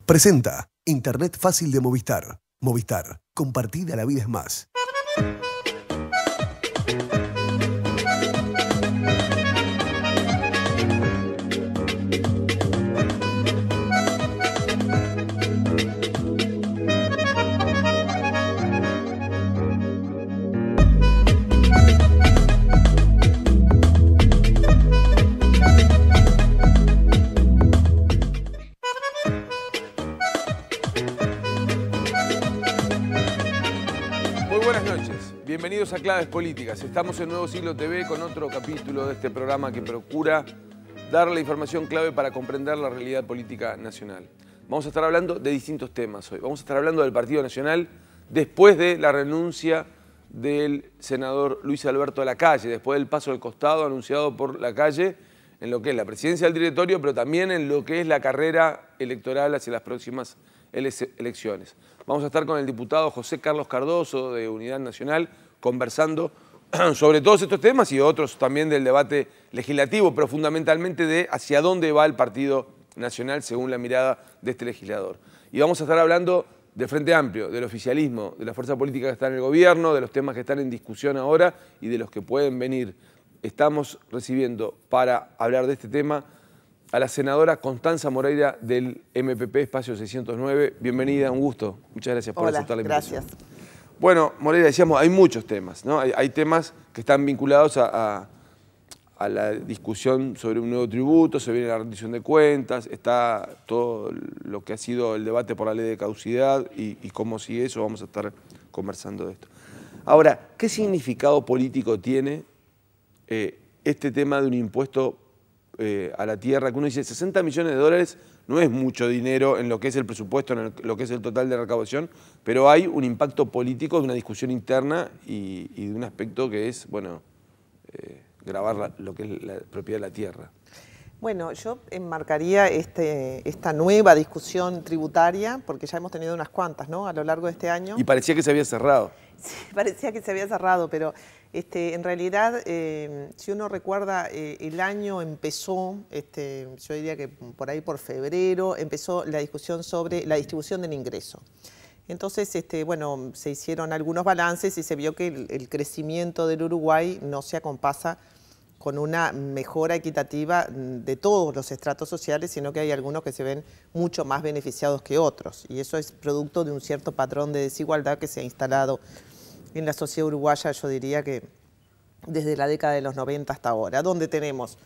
Presenta Internet fácil de Movistar. Movistar. Compartida la vida es más. Bienvenidos a Claves Políticas. Estamos en Nuevo Siglo TV con otro capítulo de este programa que procura dar la información clave para comprender la realidad política nacional. Vamos a estar hablando de distintos temas hoy. Vamos a estar hablando del Partido Nacional después de la renuncia del senador Luis Alberto Lacalle, después del paso al costado anunciado por Lacalle en lo que es la presidencia del directorio, pero también en lo que es la carrera electoral hacia las próximas elecciones. Vamos a estar con el diputado José Carlos Cardoso de Unidad Nacional conversando sobre todos estos temas y otros también del debate legislativo, pero fundamentalmente de hacia dónde va el Partido Nacional según la mirada de este legislador. Y vamos a estar hablando del Frente Amplio, del oficialismo, de la fuerza política que está en el gobierno, de los temas que están en discusión ahora y de los que pueden venir. Estamos recibiendo para hablar de este tema a la senadora Constanza Moreira del MPP Espacio 609. Bienvenida, un gusto. Muchas gracias por aceptar la invitación. Gracias. Bueno, Moreira, decíamos, hay muchos temas, ¿no? Hay temas que están vinculados a la discusión sobre un nuevo tributo, se viene la rendición de cuentas, está todo lo que ha sido el debate por la ley de caducidad y cómo sigue eso, vamos a estar conversando de esto. Ahora, ¿qué significado político tiene este tema de un impuesto a la tierra, que uno dice 60 millones de dólares no es mucho dinero en lo que es el presupuesto, en lo que es el total de recaudación, pero hay un impacto político de una discusión interna y de un aspecto que es, bueno, grabar lo que es la propiedad de la tierra? Bueno, yo enmarcaría esta nueva discusión tributaria, porque ya hemos tenido unas cuantas, ¿no?, a lo largo de este año. Y parecía que se había cerrado. Sí, parecía que se había cerrado, pero en realidad, si uno recuerda, el año empezó, yo diría que por ahí por febrero, empezó la discusión sobre la distribución del ingreso. Entonces, bueno, se hicieron algunos balances y se vio que el crecimiento del Uruguay no se acompasa con una mejora equitativa de todos los estratos sociales, sino que hay algunos que se ven mucho más beneficiados que otros. Y eso es producto de un cierto patrón de desigualdad que se ha instalado en la sociedad uruguaya, yo diría que desde la década de los 90 hasta ahora, donde tenemos,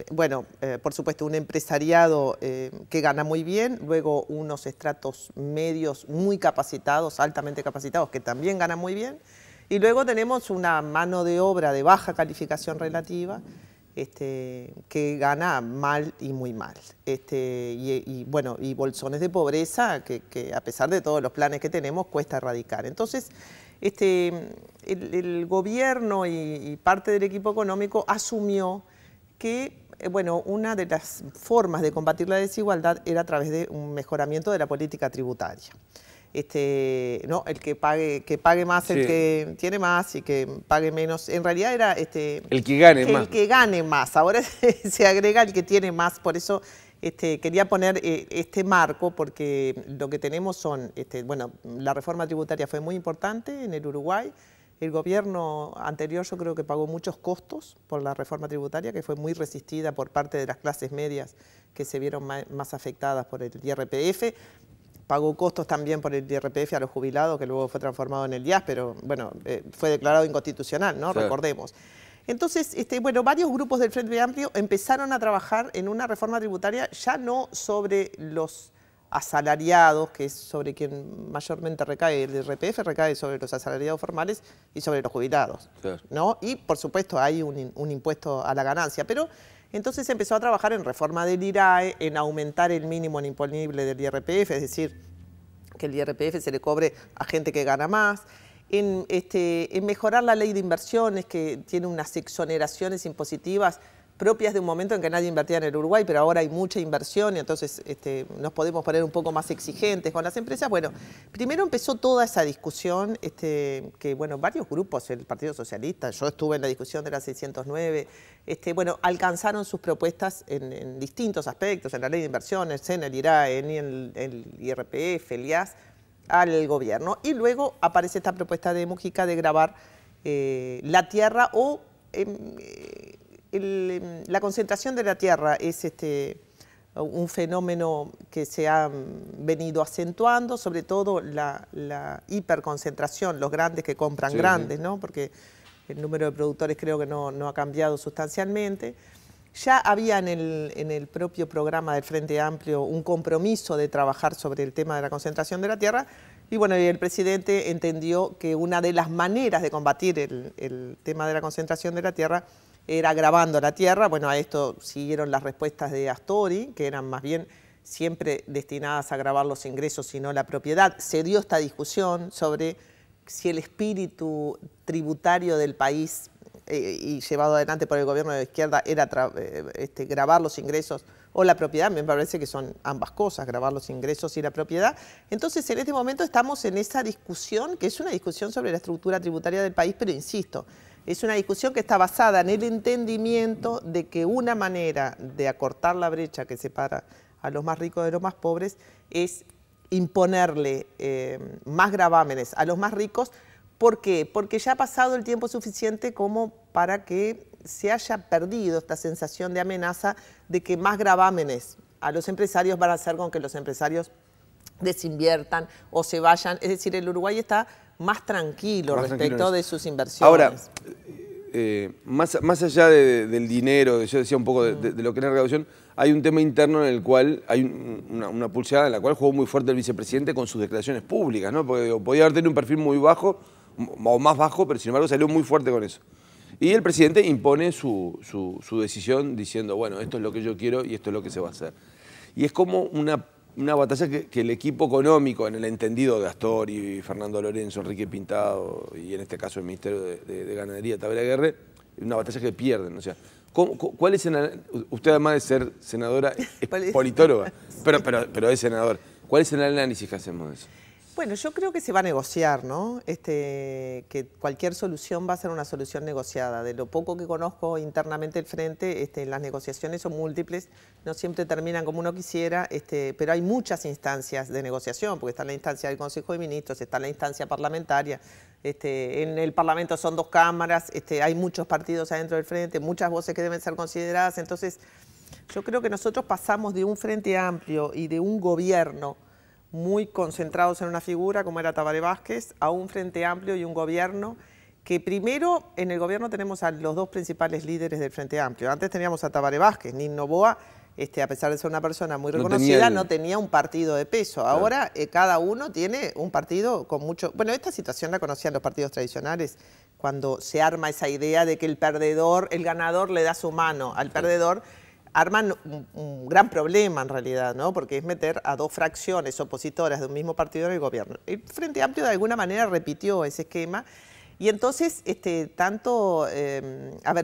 bueno, por supuesto, un empresariado que gana muy bien, luego unos estratos medios muy capacitados, altamente capacitados, que también ganan muy bien, y luego tenemos una mano de obra de baja calificación relativa, que gana mal y muy mal. Bueno, y bolsones de pobreza que a pesar de todos los planes que tenemos cuesta erradicar. Entonces, el gobierno y parte del equipo económico asumió que bueno, una de las formas de combatir la desigualdad era a través de un mejoramiento de la política tributaria. ¿No? El que pague más, sí, el que tiene más y que pague menos. En realidad era el que gane más. El que gane más. Ahora se agrega el que tiene más. Por eso quería poner este marco, porque lo que tenemos son, bueno, la reforma tributaria fue muy importante en el Uruguay. El gobierno anterior yo creo que pagó muchos costos por la reforma tributaria, que fue muy resistida por parte de las clases medias que se vieron más afectadas por el IRPF. Pagó costos también por el IRPF a los jubilados, que luego fue transformado en el IAS, pero bueno, fue declarado inconstitucional, ¿no? Sí. Recordemos. Entonces, bueno, varios grupos del Frente Amplio empezaron a trabajar en una reforma tributaria ya no sobre los asalariados, que es sobre quien mayormente recae, el IRPF recae sobre los asalariados formales y sobre los jubilados, sí, ¿no? Y por supuesto hay un impuesto a la ganancia, pero entonces empezó a trabajar en reforma del IRAE, en aumentar el mínimo imponible del IRPF, es decir, que el IRPF se le cobre a gente que gana más, en mejorar la ley de inversiones, que tiene unas exoneraciones impositivas propias de un momento en que nadie invertía en el Uruguay, pero ahora hay mucha inversión y entonces nos podemos poner un poco más exigentes con las empresas. Bueno, primero empezó toda esa discusión que, bueno, varios grupos, el Partido Socialista, yo estuve en la discusión de la 609, bueno, alcanzaron sus propuestas en distintos aspectos, en la ley de inversiones, en el IRAE, en el IRPF, el IAS, al gobierno. Y luego aparece esta propuesta de Mujica de gravar la tierra o... la concentración de la tierra es un fenómeno que se ha venido acentuando, sobre todo la hiperconcentración, los grandes que compran grandes, ¿no? Porque el número de productores creo que no ha cambiado sustancialmente. Ya había en el propio programa del Frente Amplio un compromiso de trabajar sobre el tema de la concentración de la tierra y bueno, el presidente entendió que una de las maneras de combatir el tema de la concentración de la tierra era gravando la tierra. Bueno, a esto siguieron las respuestas de Astori, que eran más bien siempre destinadas a gravar los ingresos y no la propiedad. Se dio esta discusión sobre si el espíritu tributario del país y llevado adelante por el gobierno de la izquierda era gravar los ingresos o la propiedad. Me parece que son ambas cosas, gravar los ingresos y la propiedad. Entonces, en este momento estamos en esa discusión, que es una discusión sobre la estructura tributaria del país, pero insisto, es una discusión que está basada en el entendimiento de que una manera de acortar la brecha que separa a los más ricos de los más pobres es imponerle más gravámenes a los más ricos. ¿Por qué? Porque ya ha pasado el tiempo suficiente como para que se haya perdido esta sensación de amenaza de que más gravámenes a los empresarios van a hacer con que los empresarios desinviertan o se vayan. Es decir, el Uruguay está más tranquilo respecto de sus inversiones. Ahora, más allá del dinero, yo decía un poco de lo que es la recaudación, hay un tema interno en el cual hay una pulseada en la cual jugó muy fuerte el vicepresidente con sus declaraciones públicas, ¿no? Porque digo, podía haber tenido un perfil muy bajo o más bajo, pero sin embargo salió muy fuerte con eso. Y el presidente impone su decisión diciendo, bueno, esto es lo que yo quiero y esto es lo que se va a hacer. Y es como una batalla que el equipo económico, en el entendido de Astori, Fernando Lorenzo, Enrique Pintado y en este caso el Ministerio de Ganadería, Tabera Aguirre, una batalla que pierden. O sea, ¿cuál es usted además de ser senadora, es politóloga, pero es senador? ¿Cuál es el análisis que hacemos de eso? Bueno, yo creo que se va a negociar, ¿no? Que cualquier solución va a ser una solución negociada. De lo poco que conozco internamente el Frente, las negociaciones son múltiples, no siempre terminan como uno quisiera, pero hay muchas instancias de negociación, porque está la instancia del Consejo de Ministros, está la instancia parlamentaria, en el Parlamento son 2 cámaras, hay muchos partidos adentro del Frente, muchas voces que deben ser consideradas. Entonces, yo creo que nosotros pasamos de un Frente Amplio y de un gobierno muy concentrados en una figura como era Tabaré Vázquez, a un Frente Amplio y un gobierno que primero en el gobierno tenemos a los 2 principales líderes del Frente Amplio. Antes teníamos a Tabaré Vázquez, Nin Noboa, a pesar de ser una persona muy reconocida, no tenía un partido de peso. Ahora cada uno tiene un partido con mucho... Bueno, esta situación la conocían los partidos tradicionales, cuando se arma esa idea de que el ganador le da su mano al perdedor. Arman un gran problema en realidad, ¿no? Porque es meter a 2 fracciones opositoras de un mismo partido en el gobierno. El Frente Amplio de alguna manera repitió ese esquema y entonces,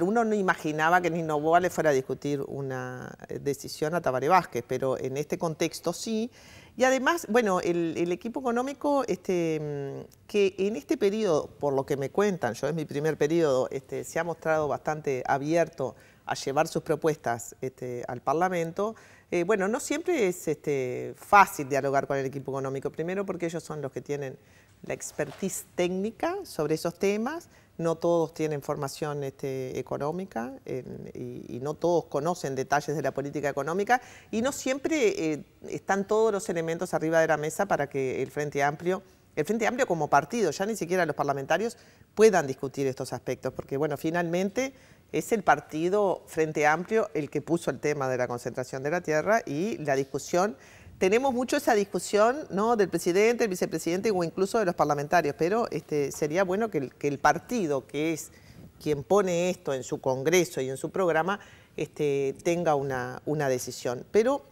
uno no imaginaba que Nin Noboa le fuera a discutir una decisión a Tabaré Vázquez, pero en este contexto sí. Y además, bueno, el equipo económico, que en este periodo, por lo que me cuentan, yo es mi primer periodo, se ha mostrado bastante abierto a llevar sus propuestas al Parlamento. Bueno, no siempre es fácil dialogar con el equipo económico, primero porque ellos son los que tienen la expertise técnica sobre esos temas, no todos tienen formación económica y no todos conocen detalles de la política económica y no siempre están todos los elementos arriba de la mesa para que el Frente Amplio como partido, ya ni siquiera los parlamentarios, puedan discutir estos aspectos, porque bueno, finalmente es el partido Frente Amplio el que puso el tema de la concentración de la tierra y la discusión. Tenemos mucho esa discusión, ¿no?, del presidente, el vicepresidente o incluso de los parlamentarios, pero sería bueno que el partido, que es quien pone esto en su congreso y en su programa, tenga una decisión. Pero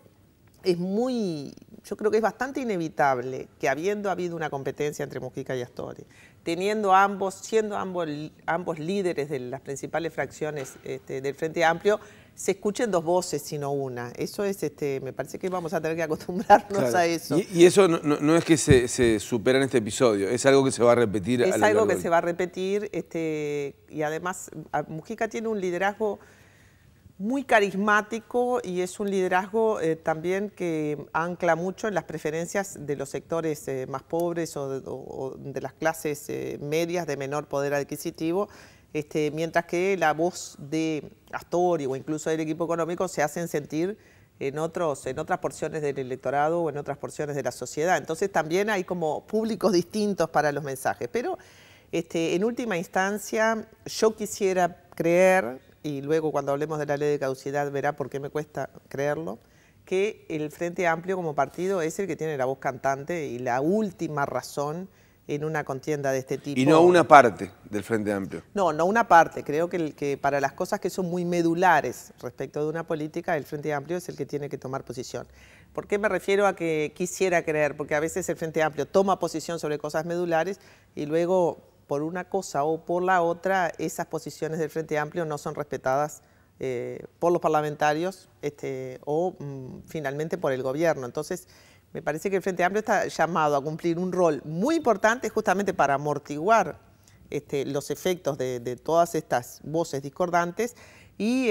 yo creo que es bastante inevitable que habiendo habido una competencia entre Mujica y Astori, siendo ambos líderes de las principales fracciones del Frente Amplio, se escuchen dos voces, sino una. Eso es, me parece que vamos a tener que acostumbrarnos a eso. Y eso no es que se supera en este episodio, es algo que se va a repetir. Es algo que se va a repetir, y además Mujica tiene un liderazgo muy carismático y es un liderazgo también que ancla mucho en las preferencias de los sectores más pobres o de las clases medias de menor poder adquisitivo, mientras que la voz de Astori o incluso del equipo económico se hacen sentir en otras porciones del electorado o en otras porciones de la sociedad. Entonces también hay como públicos distintos para los mensajes. Pero en última instancia yo quisiera creer, y luego cuando hablemos de la ley de caducidad verá por qué me cuesta creerlo, que el Frente Amplio como partido es el que tiene la voz cantante y la última razón en una contienda de este tipo. Y no una parte del Frente Amplio. No una parte. Creo que para las cosas que son muy medulares respecto de una política, el Frente Amplio es el que tiene que tomar posición. ¿Por qué me refiero a que quisiera creer? Porque a veces el Frente Amplio toma posición sobre cosas medulares y luego, por una cosa o por la otra, esas posiciones del Frente Amplio no son respetadas por los parlamentarios o finalmente por el gobierno. Entonces, me parece que el Frente Amplio está llamado a cumplir un rol muy importante justamente para amortiguar los efectos de todas estas voces discordantes y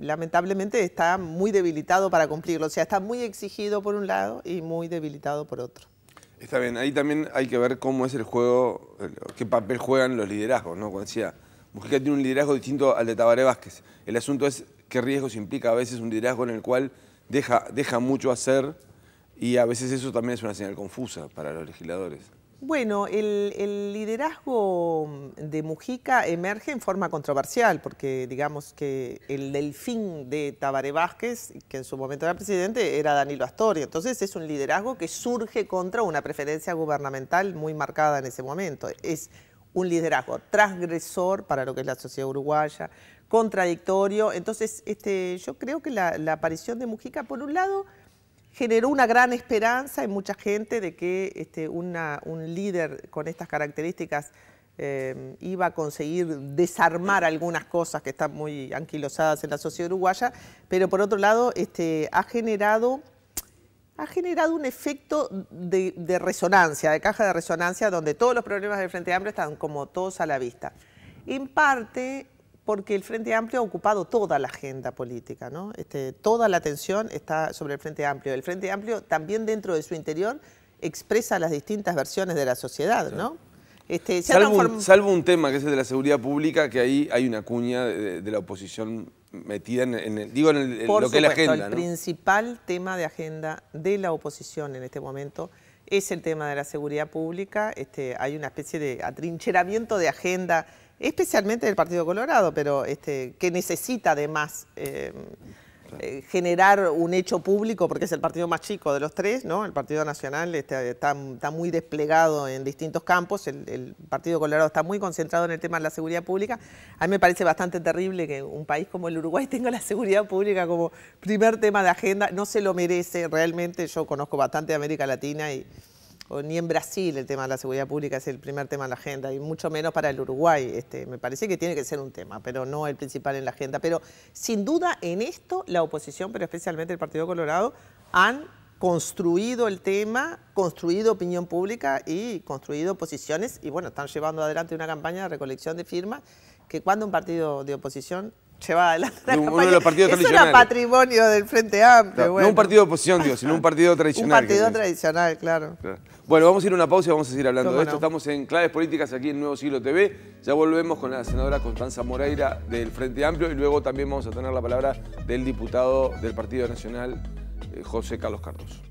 lamentablemente está muy debilitado para cumplirlo. O sea, está muy exigido por un lado y muy debilitado por otro. Está bien, ahí también hay que ver cómo es el juego, qué papel juegan los liderazgos, ¿no? Como decía, Mujica tiene un liderazgo distinto al de Tabaré Vázquez. El asunto es qué riesgos implica a veces un liderazgo en el cual deja mucho hacer. Y a veces eso también es una señal confusa para los legisladores. Bueno, el liderazgo de Mujica emerge en forma controversial, porque digamos que el delfín de Tabaré Vázquez, que en su momento era presidente, era Danilo Astori. Entonces es un liderazgo que surge contra una preferencia gubernamental muy marcada en ese momento. Es un liderazgo transgresor para lo que es la sociedad uruguaya, contradictorio. Entonces yo creo que la aparición de Mujica, por un lado, generó una gran esperanza en mucha gente de que un líder con estas características iba a conseguir desarmar algunas cosas que están muy anquilosadas en la sociedad uruguaya, pero por otro lado ha generado un efecto de resonancia, de caja de resonancia, donde todos los problemas del Frente Amplio están como todos a la vista. En parte porque el Frente Amplio ha ocupado toda la agenda política, ¿no? Toda la atención está sobre el Frente Amplio. El Frente Amplio también dentro de su interior expresa las distintas versiones de la sociedad, ¿no? Salvo un tema que es el de la seguridad pública, que ahí hay una cuña de la oposición metida en lo que es la agenda, ¿no? El principal tema de agenda de la oposición en este momento es el tema de la seguridad pública. Hay una especie de atrincheramiento de agenda, especialmente del Partido Colorado, pero que necesita además generar un hecho público, porque es el partido más chico de los tres, ¿no? El Partido Nacional está muy desplegado en distintos campos, el Partido Colorado está muy concentrado en el tema de la seguridad pública. A mí me parece bastante terrible que un país como el Uruguay tenga la seguridad pública como primer tema de agenda, no se lo merece realmente. Yo conozco bastante de América Latina ni en Brasil el tema de la seguridad pública es el primer tema en la agenda, y mucho menos para el Uruguay. Me parece que tiene que ser un tema, pero no el principal en la agenda. Pero sin duda en esto la oposición, pero especialmente el Partido Colorado, han construido el tema, construido opinión pública y construido posiciones, y bueno, están llevando adelante una campaña de recolección de firmas que cuando un partido de oposición lleva adelante la campaña, de los partidos tradicionales. Eso era patrimonio del Frente Amplio. No, bueno. No un partido de oposición, sino un partido tradicional. Un partido tradicional, claro. Bueno, vamos a ir a una pausa y vamos a seguir hablando de esto. No? Estamos en Claves Políticas aquí en Nuevo Siglo TV. Ya volvemos con la senadora Constanza Moreira del Frente Amplio y luego también vamos a tener la palabra del diputado del Partido Nacional, José Carlos Cardoso.